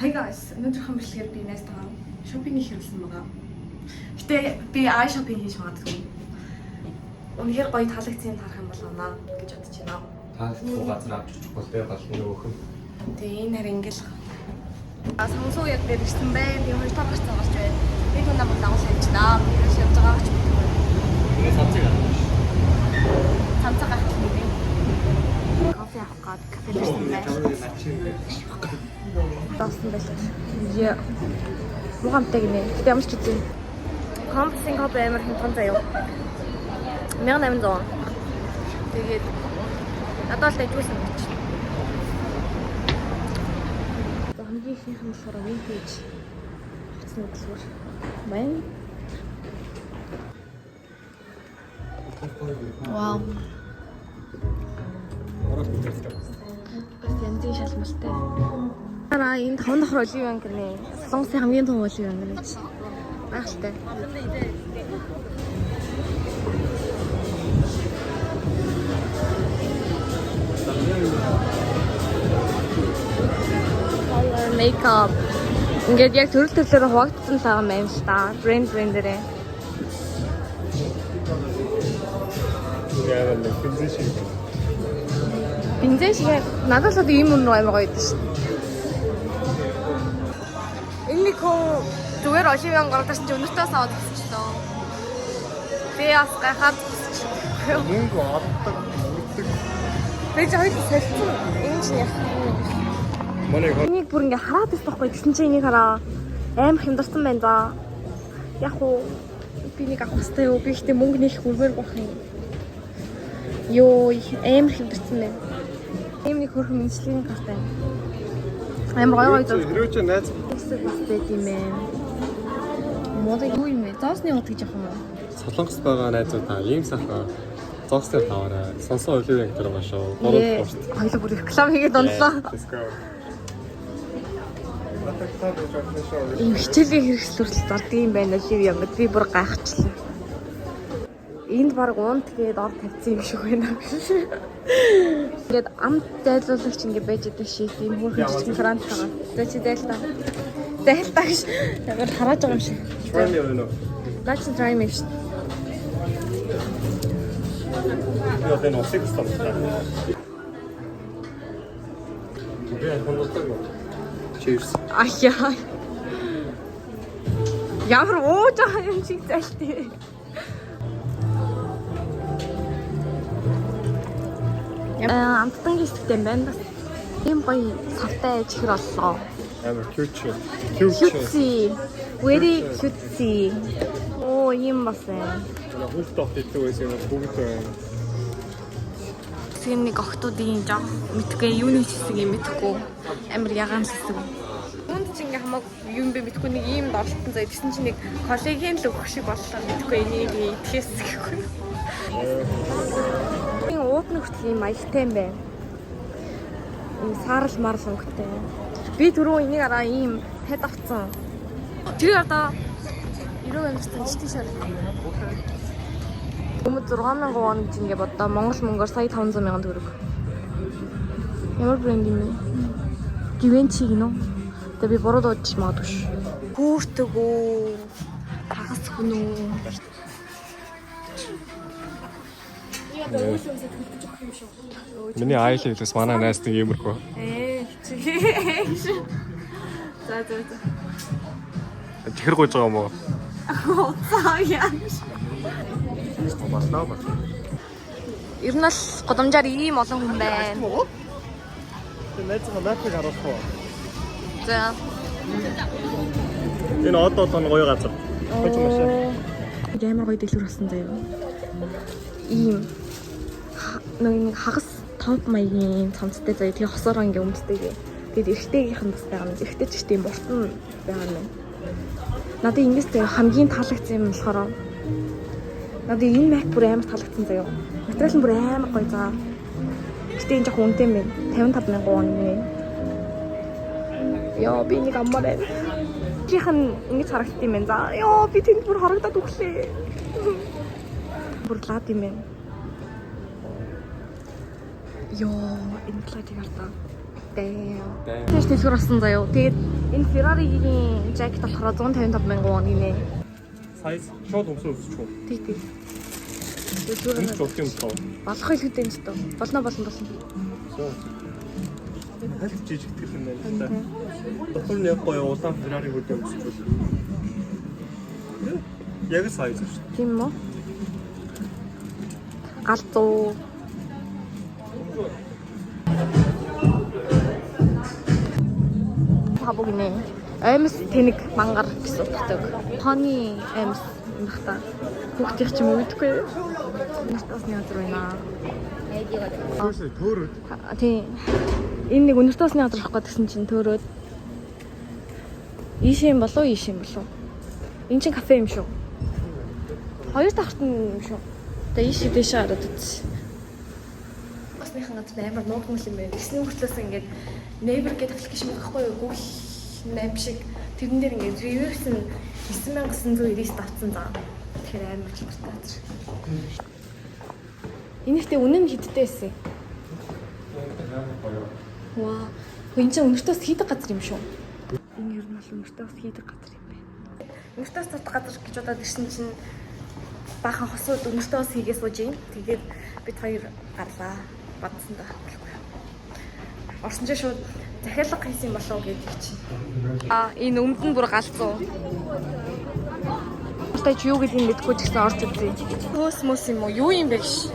Hi guys, өнөөдөр хамбилгээр би найзтайгаа шопинг хийсэн байгаа. Гэтэ би ай шопинг хийж магадгүй. Үнэхээр гоё таалагдсан тарах юм болоонаа гэж бодож байна. Таалагдсан газар авч очихгүй дээ гал нэг өөхөн. Тэгээ энэ харин ингээл сонгосоо яг дээр ирсэн бай. Би хоёр таргаж цаагач байна. Би түн намайг дагуулж хайчнаа. Би яаж явж байгаач мэдгүй. Тэгээ цамцыг авах. Цамцаа гарах юм бэ? Кофе авах гээд кафе ирсэн бай. Доосон байлаа. Яа. Муухамтай гинэ. Гэтэ ямар ч үзье. Компсинг хоп амар хэмтэн заяа. 1800. Тэгээд надад л ажуулсан гэж. Хамгийн ихнийх нь болохоор vintage хоцны дэлгүүр. Мэн. Вау. Янзын шалмалтай. Араа энэ 5 давхар оливан гэнэ. Солонгосын хамгийн том оливан гэнэ. Байхaltaй. Makeup. Ингээд яг төрөл төрлөөр хуваагдсан л байгаа юм л та. Брэндэрээ. Яагаад нэг бензин шиг. Бензин шиг надад л ийм юм амар гоё байдаг шүү. Энэ нэг хөө зүгээр оливан гаргаж чинь өнөртөөс аваад гэсэн ч тоо. Би бас гайхаад Мөнгө авдаг, үрдэг. би ч хоёул салцсан. Энэ чинь яг Манай энийг бүр ингээ хараад байсан байхгүй гэсэн чинь энийг хараа амар хямдарсан байна за. Яг уу би нэг авах хэрэгтэй юу? Би ихтэй мөнгө нэх хүрмээр байх юм. Йоо амар хямдарсан байна. Ийм нэг хөрхөн мэдчлийн картай. Амар гоё гоё зов. хэрвээ ч найз Хэсэг юм ээ. Мод юу юм бэ? Зоосны мод гэж явах юм уу? Солонгост байгаа найзуудаа ийм сайхан зоогстой таваарай. Сонсон оливын гэдэг байгаа шүү. 3 пост. Хоёул бүр реклам хийгээд онлоо. Let's go. Ийм хичээлийн хэрэгсэл хүртэл зарддаг юм байна лив юм. Би бүр гайхчихлаа. Энд баг унт гээд ор тавьсан юм шиг байна. Ингээд амт зайлуулагч ингэ байж байгаа шиг ийм хөрхөн жижиг франт байгаа. За чи дайлтаа. Дайлтаа гэж амар хараад байгаа юм шиг. Try me or no? Наач try me шүү. Ja, den har 6 stopp. Vi är på något ställe. Cheers. Аяа. Ямар ууж байгаа юм шиг зайлтээ. Амттан хэсэгтэй юм байна. Ийм гоё савтай чихэр оллоо. Амар cute. Cutesy. Very cutesy. Оо юм бас байна. Хүүхдүүд иддэг байсан юм бүгд байна. Тэм нэг охтуудын жоо мэдгүй юуны хэсэг юм мэдгүй. Амар ягаан хэсэг. Үнд чи ингээ хамаагүй юм бэ мэдгүй нэг ийм дорлтон заа. Тэсэн чи нэг коллегийн л өгөх шиг боллоо мэдгүй энийг идэхээс гэхгүй. Энэ уудны хүртэл ийм аягтай юм байна. Ийм саарл марл өнгөтэй. Би түрүү энийг араа ийм пед авцсан. Тэр одоо 90 амтсан ч тийш харагдав. Өмнө 6000 вон гэж ингээ боддоо Монгол мөнгөөр сая 500,000 төгрөг. Ямар брэнд юм бэ? Givenchy гинөө. Тэгээ би буруу дуудчих магадгүй ш. Хүүртэг үү? Хагас хүн үү? Миний айлээс манай найзтай иймэрхүү. За. Чихэр гойж байгаа юм уу? За яа. Баснаа ба. Ер нь л годамжаар ийм олон хүн байна. Тэ найзгаа мапыг харуулах уу? За. Энэ одоо гоё газар. Хойч машин. Ямар гоё дэлгүүр болсон заяа. Ийм нэг хагас топ маягийн цамцтай заяа. Тэгээ хосороо ингээ өмддөг. Тэгээд эргэтэйгийнх нь бас байгаа юм. Эргэтэй ч тийм буртан байгаа юм. Надад ингээс хамгийн таалагдсан юм болохоор надад энэ Mac бүр амар таалагдсан заяа. Материал нь бүр амар гоё заа. Гэтэ энэ жоохон үнэтэй юм байна. 55,000 вон юм. Яа би нэг аммаар байна. Чихэн ингэж харагдсан юм байна. За яа би тэнд бүр харагдаад өглөө. Бүр лаад юм байна. Йоо энэ платиг артаа. Дээ. Тэш дэлгүүр болсон заяа. Тэгээд Энэ Ferrari-гийн жакет болохоор 155,000 won гинэ. Сайз шууд өмсөө өсчихөө. Тий. Өмс болт юм тоо. Болох хэлэхдээ энэ ч тоо. Болно. Хальт жижиг гэх юм байна л да. Дотор нь яг гоё улаан Ferrari хөдөө өмсчихвэл. Яг сайз шүү. Тийм үү? Галзуу. Хабогнэ. Аймс тэнэг мангар гэсэн утгатай. Хоны аймс юм бах та. Хүүхдийн ч юм уу мэдгүй. Өнөртөөсний газар байна. Төөрөд. Тийм. Энэ нэг өнөртөөсний газар авах гэсэн чинь төөрөөд. Ийш юм болов? Энэ чинь кафе юм шүү. Хоёр дахт юм шүү. Тэгээ ийш дэше хараад үз. Басныхан газар амар нуугдмал юм байна. Тэсний хөтлөөс ингээд Neighbor гэдэг аппликейшн байхгүй юу? Google Map шиг тэрэн дээр ингээд reverse нь 9990 давцсан заа. Тэгэхээр амар чухалтай газар. Энэхтэй үнэн хидтэй эсэ. Ваа. Энд чинь өнөртөөс хийдэг газар юм шүү. Энэ ер нь бол өнөртөөс хийдэг газар юм байна. Өнөртөөс татах газар гэж удаад ирсэн чинь баахан хосууд өнөртөөс хийгээ сууж юм. Тэгээд бид хоёр гарлаа. Бадсан да. Орсон ч шууд захиалга хийсэн болов гэдэг чинь. Энэ өмд нь бүр галзуу. Тэ чи юу гэдгийг мэдэхгүй ч гэсэн орж үзье. Мөс юм уу? Юу юм бэ гэж?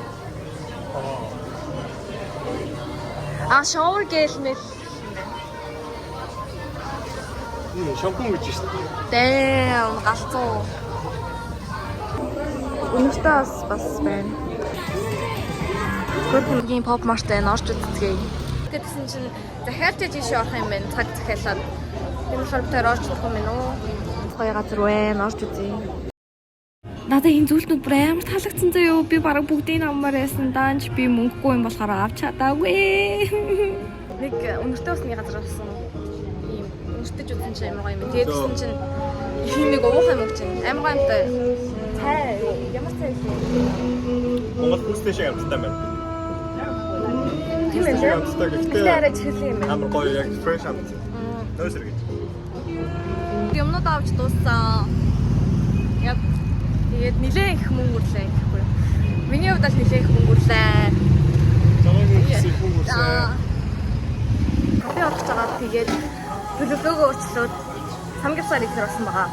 Shower gel мэл. Шампунь гэж шүү дээ. Галзуу. Өнөртөөс бас байна. Гөрхөмгийн pop martтай орж үзье. Тэгсэн чинь захиалж ийшээ орох юм байна. Цаг захиалаад. Тэр болохоор тэр орж ирэх юм байна уу? Гоё газар байна. Орж үзье. Надад энэ зүйлтнүүд бүр амар таалагдсан заяа. Би бараг бүгдийг авмаар байсан. Даанч би мөнгөгүй юм болохоор авч чадаагүй. Нэг өнөртөөсний газар болсон. Ийм өнөртөж үзсэн чинь амар гоё юм. Тэгээд тэгсэн чинь ийм нэг уух юм уу чинь. Амар гоё юмтай. Цай. Ямар цай вэ? Монгол хүстэй шиг амттай байна. Тийм ээ. Гэхдээ арай чихлээ юм байна. Амар гоё яг fresh амт. Нөөсөр гэж. Юмнууд авч дууссан. Яг тэгээд нилээн их мөнгө үрлээ гэхгүй. Миний хувьд л нилээн их мөнгө үрлээ. Замаагийн их мөнгө үрлээ. Кафе орох гэж байгаа. Тэгээд төлөвлөгөөгөө өөрчлөөд самгивсаар ихэр болсон байгаа.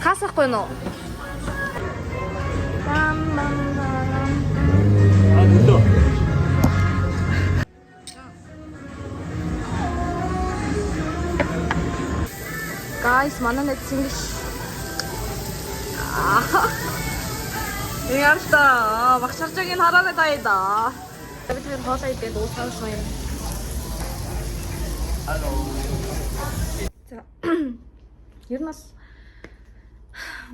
Кас ахгүй нөө. Өдөө. Guys, манай нэг English. Яарта, багшарчгийн хараагаа дайда. Бид хоёр хоолой идээд уусаасан юм. Алло. За. Ер нь бол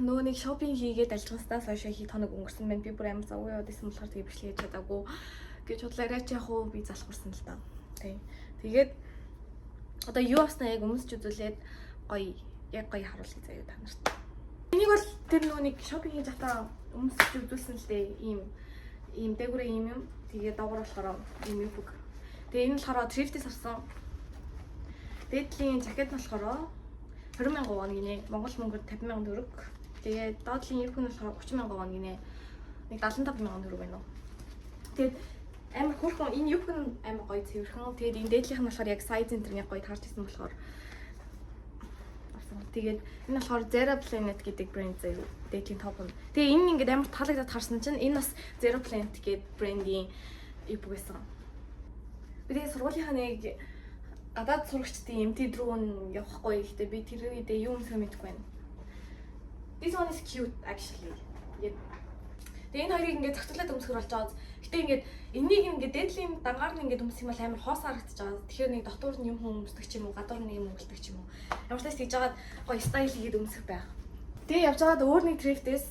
нөгөө нэг шопинг хийгээд альчгаснаас хойш хий тоног өнгөрсөн байна. Би бүр амар завгүй яваад исэн болохоор тэгээ бичлэг хийж чадаагүй. Гэж бодлоо яриач яах уу би залхуурсан л даа. Тэгээд одоо юу авснаа яг өмсч үзүүлээд гоё яг гоё харуулъя заяа та нарт. Энийг бол тэр нөгөө нэг шопинг хийж захтаа өмсч үзүүлсэн л дээ. Ийм дээгүүрээ ийм юм. Тэгээд доогоор болохоор ийм юм бүг. Тэгээ энэ болохоор thrift-ээс авсан. Дээдлийн жакет нь болохоор 20,000 won гинэ. Монгол мөнгөөр 50,000 төгрөг. Тэгээд доотлын юбк нь болохоор 30,000 won гинэ. Нэг 75,000 төгрөг байна уу. Тэгээд амар хөөрхөн энэ юбк нь амар гоё цэвэрхэн. Тэгээд энэ дээдлийнх нь болохоор яг size центрний гоё таарч ирсэн болохоор авсан. Тэгээд энэ болохоор Zero Planet гэдэг брэнд заяа. Дээдлийн топ нь. Тэгээ энэ ингээд амар таалагдаад харсан чинь энэ бас Zero Planet гэдэг брендийн юбк байсан. Би тэгээд сургуулийнхаа нэг гадаад сурагчдын MT руу явахгүй гэхдээ би тэр үедээ юу юмсаа мэдэхгүй байна. This one is cute actually. Тэгээ энэ хоёрыг ингээд зохицуулаад өмсгөр болж байгаа. Гэтэ ингээд энийг ингээд дээдлийн дангаар нь ингээд өмсөх юм бол амар хоос харагдаж байгаа. Тэгэхээр нэг дотор нь юм өмсдөг ч юм уу, гадуур нь юм өмсдөг ч юм уу. Ямар ч тач тийж жагаад гоё стайл хийгээд өмсөх байх. Тэгээ явж байгаад өөр нэг thrift-ээс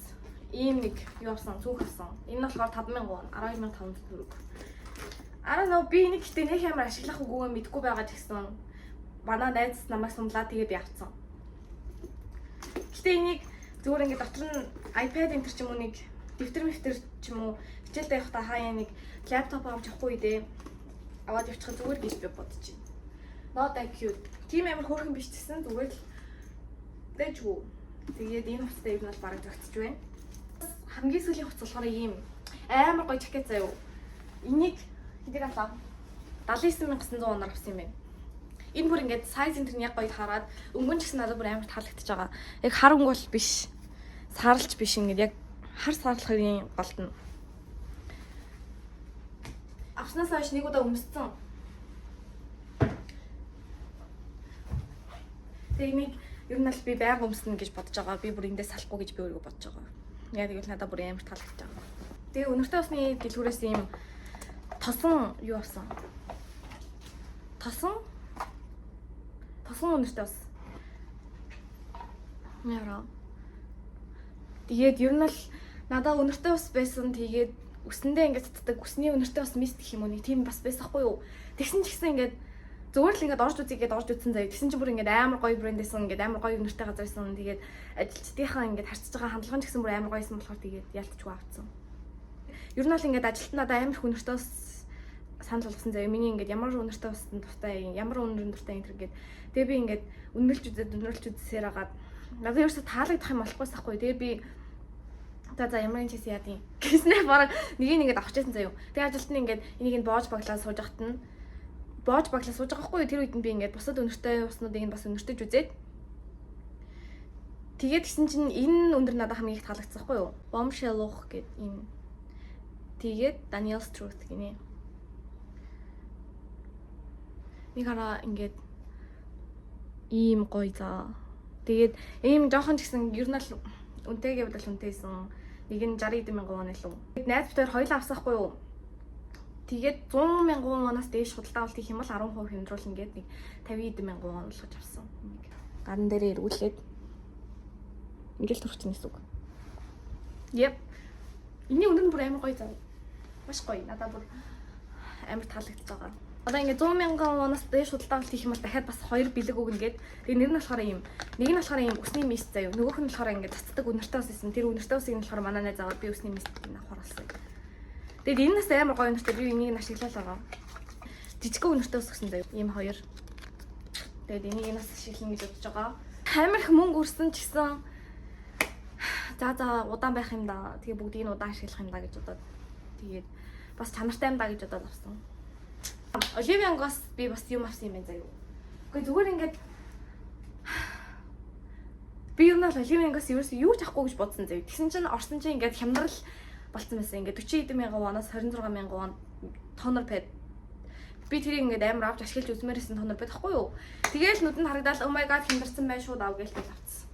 ийм нэг юу авсан, цүнх авсан. Энэ нь болохоор 5,000 won, 12,500 төгрөг. Араа нөө би энийг гэтээ нэг амар ашиглах үгүйгээ мэдгүй байгаа ч гэсэн манай найз намайг сумлаа тэгээ би авцсан. Гэтээ энийг зүгээр ингээд дотор нь iPad энэ ч юм уу нэг дэвтэр ч юм уу хичээлдээ явахдаа хаяа нэг лаптоп авч явахгүй дээ. Аваад явчихсан зүгээр гэж би бодож байна. Not that cute. Тийм амар хөөрхөн биш гэсэн зүгээр л дэжгүй. Тэгээд энэ хувцастай юм бол бараг зөгцөж байна. Хамгийн сүүлийн хувцас болохоор ийм амар гоё жакет заяа. Энийг хэдийг авлаа? 79900 оноор авсан юм байна. Энэ бүр ингээд size энэ яг гоё хараад өнгөн ч гэсэн надад бүр амар таалагдчихж байгаа. Яг хар өнгө бол биш. Саарлч биш ингээд яг хар саарлахын голтно. Авснаас хойш нэг удаа өмссөн. Тэнийг ер нь л би байнга өмснө гэж бодож байгаа. Би бүр эндээс салахгүй гэж би өөрийгөө бодож байгаа. Яг тэгвэл надад бүр амар таалагдж байгаа. Тэгээ өнөртэй усны дэлгүүрээс ийм тосон юу авсан? Тосон өнөртэй ус. Яра. Тэгээд ер нь л надад өнөртэй ус байсан. Тэгээд үсэндээ ингээд цацдаг үсний өнөртэй ус мист гэх юм уу нэг тийм бас байсахгүй юу. Тэгсэн ч гэсэн ингээд зүгээр л ингээд орж үзье гэдээ орж үзсэн заяа. Тэгсэн чинь бүр ингээд амар гоё брэндээсэн ингээд амар гоё өнөртэй газарсан. Тэгээд ажилчдынхаа ингээд харьцаж байгаа хандлага нь ч гэсэн бүр амар гоёсэн болохоор тэгээд ялтчгүй авцсан. Ер нь бол ингээд ажилт надад амар их өнөртэй ус санал болгосон заяа. Миний ингээд ямар өнөртэй усны дуртай, ямар өнөр дуртай энэ ингээд тэгээ би ингээд үнэлж үзсээр агаад надад ерөөсө таалагдах юм болохгүйс ахгүй. Тэгээ би за ямар юм чийс яадیں۔ Гэснээр бараг нэг ингээд авчихсан заяа. Тэгээ ажилт нь ингээд энийг боож баглаа сууж ахт нь боож баглаа сууж байгаа хгүй. Тэр үед нь би ингээд бусад өнөртэй уснуудыг нь бас өнөртөж үзээд тэгээд гисэн чинь энэ өндөр надад хамгийн их таалагдсан хгүй юу? Bombshell гэдэг энэ. Тэгээд Daniel's Truth гинэ. Нэг хараа ингээд ийм гоё заа. Тэгээд ийм жоохон ч гэсэн ер нь л үнэтэйгээ бодвол үнэтэйсэн. Нэг нь 60,000 вон илүү. Найз битээр хоёулаа авсахгүй юу? Тэгээд 100,000 воноос дээш худалдаа авалт хийх юм бол 10% хэмжүүлнэ гээд нэг 50,000 вон болгож авсан. Гарын дээрээ эргүүлээд ингээл төрчихнэ гэсэн үг. Yep. Эний өндөр нь бүр амар гоё зав. Маш гоё. Надад бүр амар таалагдж байгаа. Одоо ингээд 100,000 воноос дээш худалдаа авалт хийх юм бол дахиад бас 2 бэлэг өгнө гээд. Тэгээ нэр нь болохоор ийм. Нэг нь болохоор ийм өсний мист заяа. Нөгөөх нь болохоор ингээд цацдаг өнөртэй ус исэн. Тэр өнөртэй усыг нь болохоор манай найз аваад би өсний мистийг авахар болсон. Тэгээд энэ нас амар гоё өнөртэй би энийг нь ашиглал байгаа. Жижиг өнөртэй ус гэсэн заяа. Ийм хоёр. Тэгээд энийг нас ашиглана гэж бодож байгаа. Амар их мөнгө өрсөн ч гэсэн за удаан байх юм да. Тэгээ бүгдийг нь удаан ашиглах юм да гэж бодоод. Тэгээд бас чанартай юм да гэж бодоод авсан. Оливиангоос би бас юм авсан юм байна заяа. Гэхдээ зүгээр ингээд би юу нэг Оливиангоос юу ч авахгүй гэж бодсон заяа. Тэгсэн чинь орсон чинь ингээд хямдрал болцсон байсан. Ингээд 40,000 воноос 26,000 вон тонор пэд. Би тэрийг ингээд амар авч ашиглаж үзмээрсэн тонор пэд ахгүй юу? Тэгээл нүдэнд харагдаад oh my god хямдарсан бай шууд ав гээл авцсан.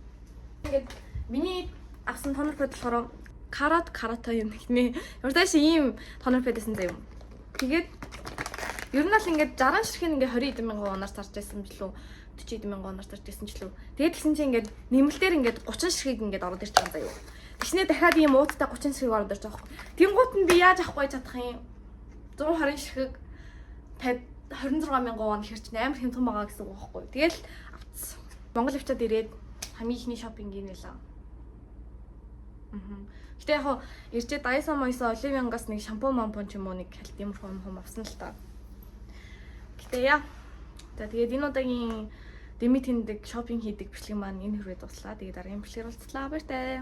Ингээд миний авсан тонор пэд болохоор карата юм гэнэ. Ямар тааш ийм тонор пэдсэн заяа. Тэгээд ер нь л ингээд 60 ширхэг ингээд 20,000 воноор зарж байсан билүү 40,000 воноор зарж байсан ч лүү. Тэгээд тэгсэн чинь ингээд нэмэлтээр ингээд 30 ширхэг ингээд ороод ирж байгаа заяа. Тэгснээ дахиад ийм уудтай 30 ширхэг ороод ирж байгаа байхгүй. Тэнгуут нь би яаж авахгүй чадах юм? 120 ширхэг 26,000 вон хэрч амар хэм том байгаа гэсэн үг байхгүй. Тэгэл авцсан. Монгол авчаад ирээд хамгийн ихний шопинг ийм байлаа. Гэтэ яг ирчээ Dyson Oливиангаас нэг шампунь ч юм уу нэг хальт юм хом авсан л та. Гэтэ яа. За тэгээд энэ удаагийн Дэмит тэндэг шопинг хийдэг бичлэг маань энэ хүрээ дуслаа. Тэгээд дараагийн бичлэгээр уулзлаа. Баяртай.